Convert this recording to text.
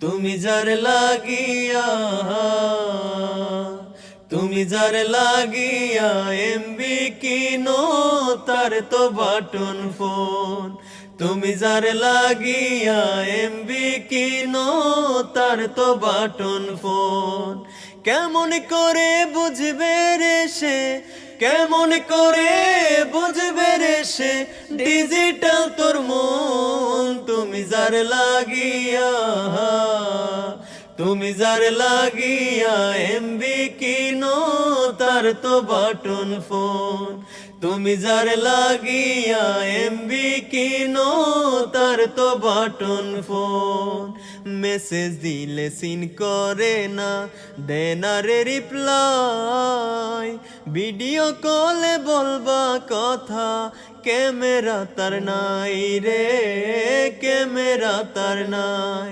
তুমি যার লাগিয়া তুমি যার লাগিয়া এমবি কিনো তার তো বাটন ফোন। তুমি যার লাগিয়া এমবি কিনো তার তো বাটন ফোন। কেমন করে বুঝবে রে সে, কেমন করে বুঝবে রে সে ডিজিটাল তোর মন। তুমি যার লাগিয়া তুমি যার লাগিয়া এমবি কিনো তার তো বাটন ফোন। তুমি যার লাগিয়া এমবি কিনো তার তো বাটন ফোন। মেসেজ দিলে সিন করে না, দেয় না রে রিপ্লাই। ভিডিও কলে বলবা কথা, ক্যামেরা তার নাই রে, ক্যামেরা তার নাই।